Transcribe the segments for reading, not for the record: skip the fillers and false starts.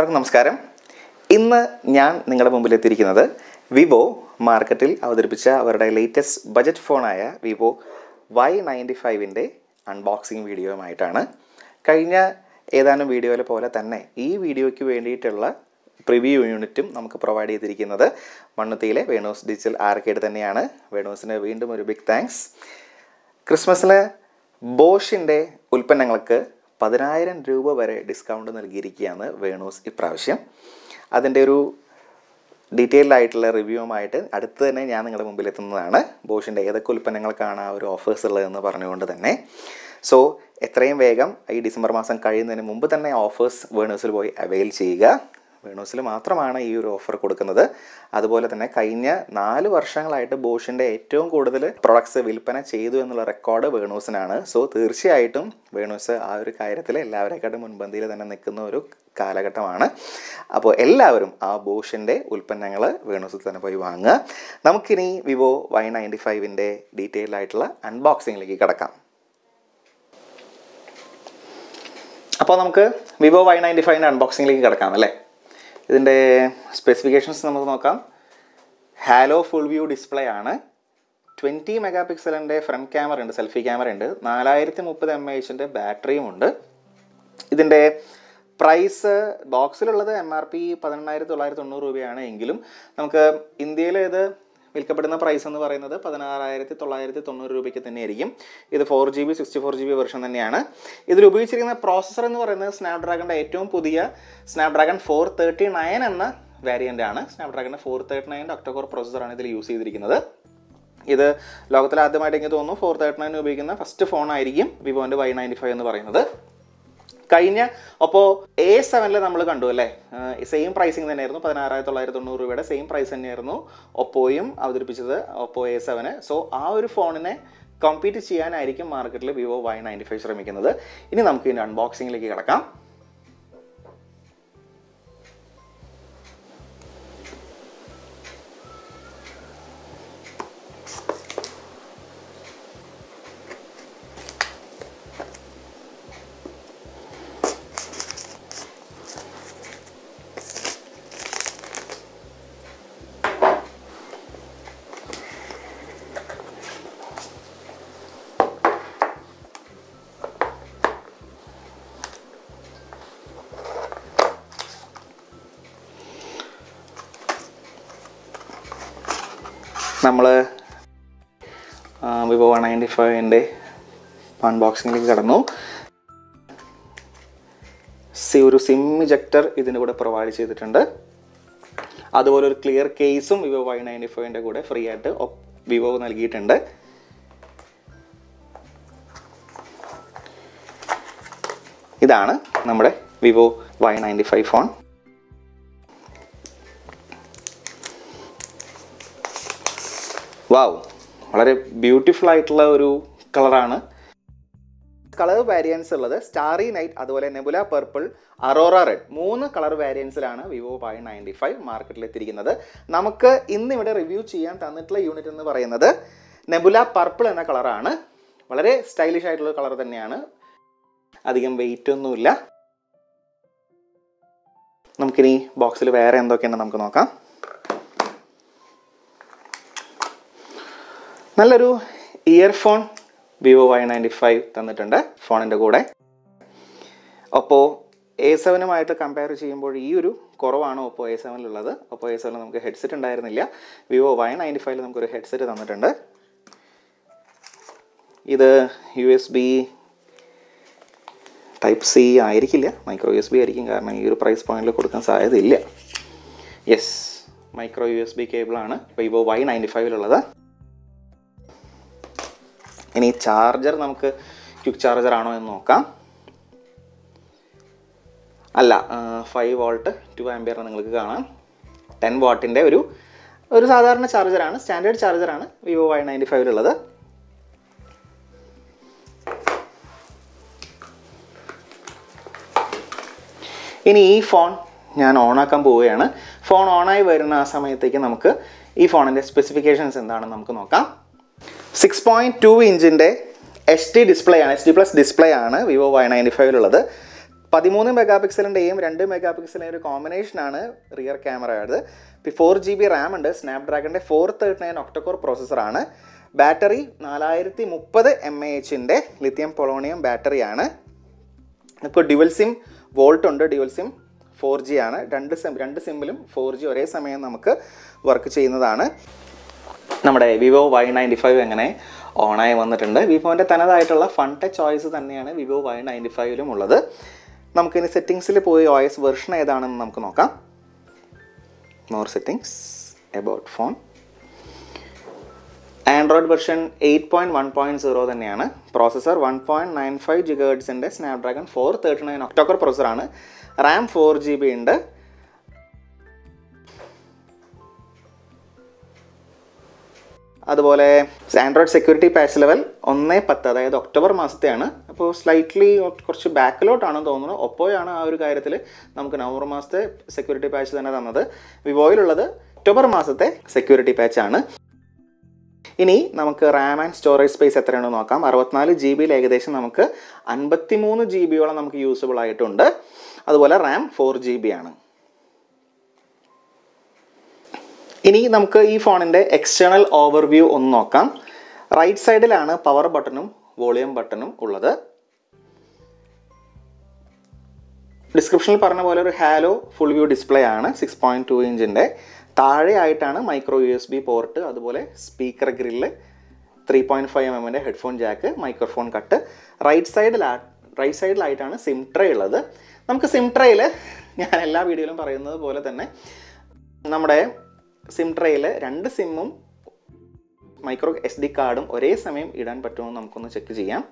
എല്ലാവർക്കും നമസ്കാരം. ഇന്ന് ഞാൻ നിങ്ങളുടെ മുമ്പിൽ എത്തിയിരിക്കുന്നത് വിവോ മാർക്കറ്റിൽ അവതരിപ്പിച്ച അവരുടെ ലേറ്റസ്റ്റ് ബജറ്റ് ഫോണായ വിവോ Y95ൻ്റെ അൺബോക്സിംഗ് വീഡിയോയുമായിട്ടാണ്. കഴിഞ്ഞ ഏതാനും വീഡിയോയിലെ പോലെ തന്നെ ഈ വീഡിയോയ്ക്ക് വേണ്ടിയിട്ടുള്ള പ്രിവ്യൂ യൂണിറ്റും നമുക്ക് പ്രൊവൈഡ് ചെയ്തിരിക്കുന്നത് മണ്ണുത്തിയിലെ വേണൂസ് ഡിജിറ്റൽ ആർക്കേഡ് തന്നെയാണ്. വേണൂസിന് വീണ്ടും ഒരു ബിഗ് താങ്ക്സ്. ക്രിസ്മസിന് ബോഷിൻ്റെ ഉൽപ്പന്നങ്ങൾക്ക് 10,000 രൂപ വരെ ഡിസ്കൗണ്ട് നൽകിയിരിക്കുകയാണ് വേണൂസ് ഇപ്രാവശ്യം. അതിൻ്റെ ഒരു ഡീറ്റെയിൽഡ് ആയിട്ടുള്ള റിവ്യൂവുമായിട്ട് അടുത്ത് തന്നെ ഞാൻ നിങ്ങളുടെ മുമ്പിൽ എത്തുന്നതാണ്. ബോഷിൻ്റെ ഏതൊക്കെ ഉൽപ്പന്നങ്ങൾക്കാണ് ആ ഒരു ഓഫേഴ്സ് ഉള്ളതെന്ന് പറഞ്ഞുകൊണ്ട് തന്നെ. സോ എത്രയും വേഗം ഈ ഡിസംബർ മാസം കഴിയുന്നതിന് മുമ്പ് തന്നെ ഓഫേഴ്സ് വേണൂസിൽ പോയി അവൈൽ ചെയ്യുക. വേണൂസിൽ മാത്രമാണ് ഈ ഒരു ഓഫർ കൊടുക്കുന്നത്. അതുപോലെ തന്നെ കഴിഞ്ഞ 4 വർഷങ്ങളായിട്ട് ബോഷിൻ്റെ ഏറ്റവും കൂടുതൽ പ്രൊഡക്ട്സ് വിൽപ്പന ചെയ്തു എന്നുള്ള റെക്കോർഡ് വേണൂസിനാണ്. സോ തീർച്ചയായിട്ടും വേണൂസ് ആ ഒരു കാര്യത്തിൽ എല്ലാവരെക്കാട്ടും മുൻപന്തിയിൽ തന്നെ നിൽക്കുന്ന ഒരു കാലഘട്ടമാണ്. അപ്പോൾ എല്ലാവരും ആ ബോഷിൻ്റെ ഉൽപ്പന്നങ്ങൾ വേണൂസിൽ തന്നെ പോയി വാങ്ങുക. നമുക്കിനി വിവോ Y95ൻ്റെ ഡീറ്റെയിൽഡ് ആയിട്ടുള്ള അൺബോക്സിങ്ങിലേക്ക് കിടക്കാം. അപ്പോൾ നമുക്ക് വിവോ Y95ൻ്റെ അൺബോക്സിങ്ങിലേക്ക് കിടക്കാം അല്ലേ. ഇതിൻ്റെ സ്പെസിഫിക്കേഷൻസ് നമുക്ക് നോക്കാം. ഹാലോ ഫുൾ വ്യൂ ഡിസ്പ്ലേ ആണ്. 20 മെഗാ പിക്സലിൻ്റെ ഫ്രണ്ട് ക്യാമറ ഉണ്ട്, സെൽഫി ക്യാമറ ഉണ്ട്. 4030 mAh ബാറ്ററിയും ഉണ്ട്. ഇതിൻ്റെ പ്രൈസ് ബോക്സിലുള്ളത് MRP 18,990 രൂപയാണ്. എങ്കിലും നമുക്ക് ഇന്ത്യയിൽ ഇത് വിൽക്കപ്പെടുന്ന പ്രൈസ് എന്ന് പറയുന്നത് 16,990 രൂപയ്ക്ക് തന്നെയായിരിക്കും. ഇത് 4GB 64GB വെർഷൻ തന്നെയാണ്. ഇതിൽ ഉപയോഗിച്ചിരിക്കുന്ന പ്രോസസ്സർ എന്ന് പറയുന്നത് സ്നാപ്ഡ്രാഗണിൻ്റെ ഏറ്റവും പുതിയ സ്നാപ്ഡ്രാഗൺ 439 എന്ന വേരിയൻ്റ് ആണ്. സ്നാപ്ഡ്രാഗണിൻ്റെ 439 ഒക്ടോകോർ പ്രോസസ്സറാണ് ഇതിൽ യൂസ് ചെയ്തിരിക്കുന്നത്. ഇത് ലോകത്തിൽ ആദ്യമായിട്ട് എനിക്ക് തോന്നുന്നു 439 ഉപയോഗിക്കുന്ന ഫസ്റ്റ് ഫോണായിരിക്കും വിവോൻ്റെ Y95 എന്ന് പറയുന്നത്. കഴിഞ്ഞ അപ്പോൾ A7 നമ്മൾ കണ്ടു അല്ലേ, സെയിം പ്രൈസിങ് തന്നെയായിരുന്നു. 16,990 രൂപയുടെ സെയിം പ്രൈസ് തന്നെയായിരുന്നു ഒപ്പോയും അവതരിപ്പിച്ചത്, ഒപ്പോ A7. സോ ആ ഒരു ഫോണിനെ കമ്പീറ്റ് ചെയ്യാനായിരിക്കും മാർക്കറ്റിൽ വിവോ Y95 ശ്രമിക്കുന്നത്. ഇനി നമുക്ക് ഇതിൻ്റെ അൺബോക്സിങ്ങിലേക്ക് കിടക്കാം. നമ്മൾ വിവോ Y95ൻ്റെ അൺബോക്സിങ്ങിലേക്ക് കടന്നു. ഒരു സിം ഇജക്ടർ ഇതിൻ്റെ കൂടെ പ്രൊവൈഡ് ചെയ്തിട്ടുണ്ട്. അതുപോലെ ഒരു ക്ലിയർ കേസും വിവോ Y95ൻ്റെ കൂടെ ഫ്രീ ആയിട്ട് വിവോ നൽകിയിട്ടുണ്ട്. ഇതാണ് നമ്മുടെ വിവോ Y95 ഫോൺ. വാവ്, വളരെ ബ്യൂട്ടിഫുൾ ആയിട്ടുള്ള ഒരു കളറാണ്. കളർ വേരിയൻസ് ഉള്ളത് സ്റ്റാറി നൈറ്റ്, അതുപോലെ nebula purple, aurora red, 3 colour വേരിയൻസിലാണ് വിവോ Y95 മാർക്കറ്റിൽ എത്തിയിരിക്കുന്നത്. നമുക്ക് ഇന്നിവിടെ റിവ്യൂ ചെയ്യാൻ തന്നിട്ടുള്ള യൂണിറ്റ് എന്ന് പറയുന്നത് നെബുല പർപ്പിൾ എന്ന കളറാണ്. വളരെ സ്റ്റൈലിഷ് ആയിട്ടുള്ള കളർ തന്നെയാണ്. അധികം വെയിറ്റ് ഒന്നുമില്ല. നമുക്കിനി ബോക്സിൽ വേറെ എന്തൊക്കെയുണ്ടെന്ന് നമുക്ക് നോക്കാം. നല്ലൊരു ഇയർഫോൺ വിവോ Y95 തന്നിട്ടുണ്ട് ഫോണിൻ്റെ കൂടെ. അപ്പോൾ A7 കമ്പയർ ചെയ്യുമ്പോൾ ഈ ഒരു കുറവാണ് ഒപ്പോ A7 ഒപ്പോ A7 നമുക്ക് ഹെഡ്സെറ്റ് ഉണ്ടായിരുന്നില്ല. വിവോ Y95 നമുക്കൊരു ഹെഡ്സെറ്റ് തന്നിട്ടുണ്ട്. ഇത് USB ടൈപ്പ് C ആയിരിക്കില്ല, മൈക്രോ USB ആയിരിക്കും. കാരണം ഈ ഒരു പ്രൈസ് പോയിന്റിൽ കൊടുക്കാൻ സാധ്യതയില്ല. യെസ്, മൈക്രോ USB കേബിളാണ് വിവോ Y95 ഇനി ചാർജർ നമുക്ക് ക്വിക്ക് ചാർജർ ആണോ എന്ന് നോക്കാം. അല്ല, 5 വോൾട്ട് 2 ആംപിയർ നിങ്ങൾക്ക് കാണാം. 10 വാട്ടിൻ്റെ ഒരു സാധാരണ ചാർജറാണ്, സ്റ്റാൻഡേർഡ് ചാർജറാണ് വിവോ Y95 ഇനി ഈ ഫോൺ ഞാൻ ഓണാക്കാൻ പോവുകയാണ്. ഫോൺ ഓണായി വരുന്ന ആ സമയത്തേക്ക് നമുക്ക് ഈ ഫോണിൻ്റെ സ്പെസിഫിക്കേഷൻസ് എന്താണെന്ന് നമുക്ക് നോക്കാം. 6.2 ഇഞ്ചിൻ്റെ HD ഡിസ്പ്ലേ ആണ്, HD+ ഡിസ്പ്ലേ ആണ് വിവോ Y95 13 മെഗാ പിക്സലിൻ്റെയും 2 മെഗാ പിക്സലിൻ്റെയും ഒരു കോമ്പിനേഷനാണ് റിയർ ക്യാമറയുടെ. 4GB റാം ഉണ്ട്. സ്നാപ്ഡ്രാഗണിൻ്റെ 439 ഒക്ടോകോർ പ്രോസസ്സറാണ്. ബാറ്ററി 4030 mAh ലിഥിയം പൊളോണിയം ബാറ്ററിയാണ്. ഇപ്പോൾ ഡ്യുവൽ സിം വോൾട്ട് ഉണ്ട്. ഡ്യുവൽ സിം 4G ആണ്. രണ്ട് സിമ്മിലും 4G ഒരേ സമയം നമുക്ക് വർക്ക് ചെയ്യുന്നതാണ്. നമ്മുടെ വിവോ Y95 എങ്ങനെ ഓണായി വന്നിട്ടുണ്ട്. വിവോൻ്റെ തനതായിട്ടുള്ള ഫൺ ടച്ച് ചോയ്സ് തന്നെയാണ് വിവോ Y95ലും ഉള്ളത്. നമുക്കിനി സെറ്റിങ്സിൽ പോയി OS വെർഷൻ ഏതാണെന്ന് നമുക്ക് നോക്കാം. More settings, about phone, Android version 8.1.0 തന്നെയാണ്. പ്രോസസ്സർ 1.95 GHz സ്നാപ്ഡ്രാഗൺ 439 ഒക്ടോകോർ പ്രോസസ്സറാണ്. റാം 4GB ഉണ്ട്. അതുപോലെ ആൻഡ്രോയിഡ് സെക്യൂരിറ്റി പാച്ച് ലെവൽ 1.10, അതായത് ഒക്ടോബർ മാസത്തെയാണ്. അപ്പോൾ സ്ലൈറ്റ്ലി കുറച്ച് ബാക്കിലോട്ടാണെന്ന് തോന്നുന്നു. ഒപ്പോയാണ് ആ ഒരു കാര്യത്തിൽ നമുക്ക് നവംബർ മാസത്തെ സെക്യൂരിറ്റി പാച്ച് തന്നെ തന്നത്. വിവോയിലുള്ളത് ഒക്ടോബർ മാസത്തെ സെക്യൂരിറ്റി പാച്ചാണ്. ഇനി നമുക്ക് റാം ആൻഡ് സ്റ്റോറേജ് സ്പേസ് എത്രയാണെന്ന് നോക്കാം. 64GB ഏകദേശം നമുക്ക് 53 GB നമുക്ക് യൂസബിൾ ആയിട്ടുണ്ട്. അതുപോലെ റാം 4GB ആണ്. ഇനി നമുക്ക് ഈ ഫോണിൻ്റെ എക്സ്റ്റേണൽ ഓവർവ്യൂ ഒന്ന് നോക്കാം. റൈറ്റ് സൈഡിലാണ് പവർ ബട്ടണും വോളിയം ബട്ടണും ഉള്ളത്. ഡിസ്ക്രിപ്ഷനിൽ പറഞ്ഞ പോലെ ഒരു ഹാലോ ഫുൾ വ്യൂ ഡിസ്പ്ലേ ആണ്. 6.2 ഇഞ്ചിൻ്റെ. താഴെയായിട്ടാണ് മൈക്രോ USB പോർട്ട്, അതുപോലെ speaker grill, 3.5 mm headphone jack, microphone cut. Right സൈഡിലായിട്ടാണ് സിം ട്രേ ഉള്ളത്. നമുക്ക് സിം ട്രേയിൽ ഞാൻ എല്ലാ വീഡിയോയിലും പറയുന്നത് പോലെ തന്നെ നമ്മുടെ സിം ട്രേയിൽ 2 സിമ്മും മൈക്രോ SD കാർഡും ഒരേ സമയം ഇടാൻ പറ്റുമോ എന്ന് നമുക്കൊന്ന് ചെക്ക് ചെയ്യാം.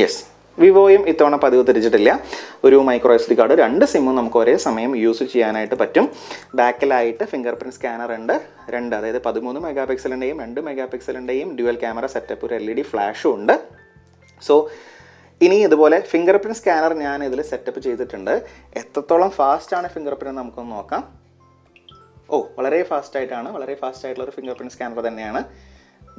യെസ്, വിവോയും ഇത്തവണ പതിവ് തിരിച്ചിട്ടില്ല. ഒരു മൈക്രോ SD കാർഡ് 2 സിമ്മും നമുക്ക് ഒരേ സമയം യൂസ് ചെയ്യാനായിട്ട് പറ്റും. ബാക്കിലായിട്ട് ഫിംഗർ പ്രിൻറ്റ് സ്കാനർ ഉണ്ട്. അതായത് 13 മെഗാ പിക്സലിൻ്റെയും 2 മെഗാ പിക്സലിൻ്റെയും ഡ്യുവൽ ക്യാമറ സെറ്റപ്പ്, ഒരു LED ഫ്ലാഷും ഉണ്ട്. സോ ഇനി ഇതുപോലെ ഫിംഗർ പ്രിൻറ്റ് സ്കാനർ ഞാൻ ഇതിൽ സെറ്റപ്പ് ചെയ്തിട്ടുണ്ട്. എത്രത്തോളം ഫാസ്റ്റാണ് ഫിംഗർ പ്രിൻറ്റ് നമുക്കൊന്ന് നോക്കാം. വളരെ ഫാസ്റ്റായിട്ടുള്ളൊരു ഫിംഗർ പ്രിൻറ്റ് സ്കാനർ തന്നെയാണ്.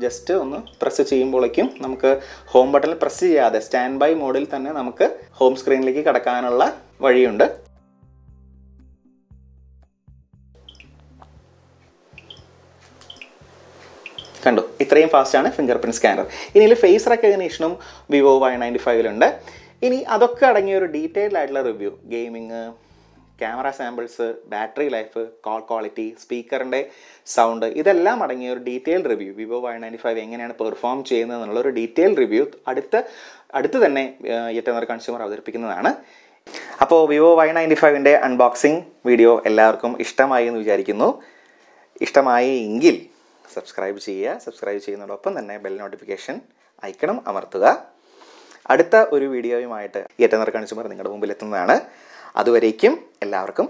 ജസ്റ്റ് ഒന്ന് പ്രസ് ചെയ്യുമ്പോഴേക്കും നമുക്ക് ഹോം ബട്ടണിൽ പ്രസ് ചെയ്യാതെ സ്റ്റാൻഡ് ബൈ മോഡിൽ തന്നെ നമുക്ക് ഹോം സ്ക്രീനിലേക്ക് കടക്കാനുള്ള വഴിയുണ്ട്. കണ്ടു, ഇത്രയും ഫാസ്റ്റാണ് ഫിംഗർ പ്രിൻറ്റ് സ്കാനർ. ഇനി ഫേസ് റെക്കഗ്നീഷനും വിവോ Y95ലുണ്ട്. ഇനി അതൊക്കെ അടങ്ങിയ ഒരു ഡീറ്റെയിൽഡ് ആയിട്ടുള്ള review, gaming, camera samples, battery life, call quality, സ്പീക്കറിൻ്റെ സൗണ്ട്, ഇതെല്ലാം അടങ്ങിയ ഒരു ഡീറ്റെയിൽഡ് റിവ്യൂ, വിവോ Y95 എങ്ങനെയാണ് പെർഫോം ചെയ്യുന്നത് എന്നുള്ള ഒരു ഡീറ്റെയിൽഡ് റിവ്യൂ അടുത്ത് തന്നെ യെറ്റ് കൺസ്യൂമർ അവതരിപ്പിക്കുന്നതാണ്. അപ്പോൾ വിവോ Y95ൻ്റെ അൺബോക്സിംഗ് വീഡിയോ എല്ലാവർക്കും ഇഷ്ടമായി എന്ന് വിചാരിക്കുന്നു. ഇഷ്ടമായി എങ്കിൽ സബ്സ്ക്രൈബ് ചെയ്യുന്നതോടൊപ്പം തന്നെ ബെൽ നോട്ടിഫിക്കേഷൻ ഐക്കണും അമർത്തുക. അടുത്ത ഒരു വീഡിയോയുമായിട്ട് യെറ്റ് കൺസ്യൂമർ നിങ്ങളുടെ മുമ്പിൽ എത്തുന്നതാണ്. അതുവരേക്കും എല്ലാവർക്കും